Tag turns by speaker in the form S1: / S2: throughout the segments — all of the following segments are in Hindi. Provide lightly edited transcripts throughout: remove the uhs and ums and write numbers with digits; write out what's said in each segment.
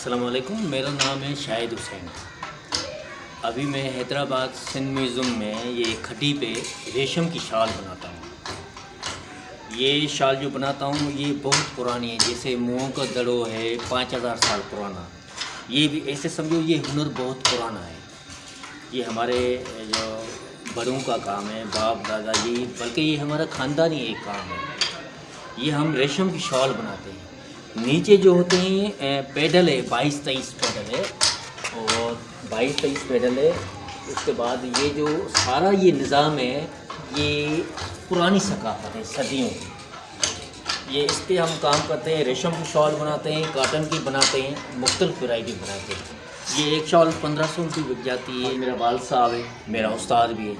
S1: अस्सलाम वालेकुम, मेरा नाम है शाहिद हुसैन। अभी मैं हैदराबाद सिंध म्यूज़ियम में ये खड्डी पे रेशम की शाल बनाता हूँ। ये शाल जो बनाता हूँ ये बहुत पुरानी है, जैसे मुँह का दड़ो है 5000 साल पुराना। ये भी ऐसे समझो ये हुनर बहुत पुराना है। ये हमारे जो बड़ों का काम है, बाप दादाजी, बल्कि ये हमारा ख़ानदानी एक काम है। ये हम रेशम की शॉल बनाते हैं। नीचे जो होते हैं पेडल है, 22-23 पेडल है और 22-23 पेडल है। उसके बाद ये जो सारा ये निज़ाम है ये पुरानी सकाफत है, सदियों की। ये इस पर हम काम करते हैं, रेशम की शॉल बनाते हैं, काटन की बनाते हैं, मुख्तलिफ वैरायटी बनाते हैं। ये एक शॉल 1500 की बिक जाती है। मेरा वाल साहब है, मेरा उस्ताद भी है,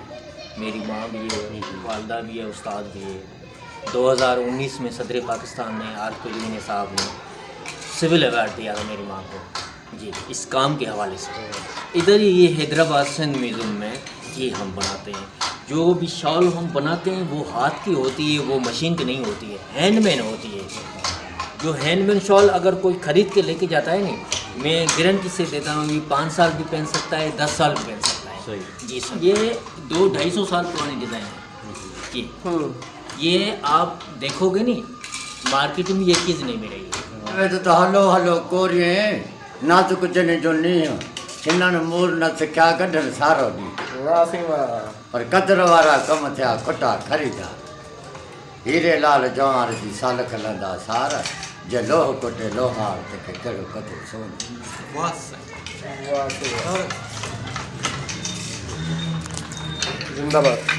S1: मेरी माँ भी है, वालदा भी है, उस्ताद भी है। 2019 में सदर पाकिस्तान ने आरके साहब ने सिविल अवार्ड दिया था मेरी माँ को जी, इस काम के हवाले से। इधर ये हैदराबाद सिंध म्यूज़ियम में ये हम बनाते हैं। जो भी शॉल हम बनाते हैं वो हाथ की होती है, वो मशीन की नहीं होती है, हैंडमेड होती है। जो हैंडमेड शॉल अगर कोई ख़रीद के लेके जाता है नहीं, मैं गारंटी से देता हूँ ये 5 साल भी पहन सकता है, 10 साल भी पहन सकता है। सही जी सर। ये 200-250 साल पुरानी डिज़ाइन है जी। ये आप देखोगे नहीं मार्केट में ये चीज़ नहीं मिलेगी।
S2: तो हलो हलो कोरिए ना तो कुछ नहीं जो नहीं हो इन्होंने मूल न सिखा कढन सारो दी पर कदर वारा कम थिया खोटा खरीदा हीरे लाल जवार जी साल खलंदा सारा जे लोह कोटे लोहार ते कड़ो कदर सोन।
S3: जिंदाबाद।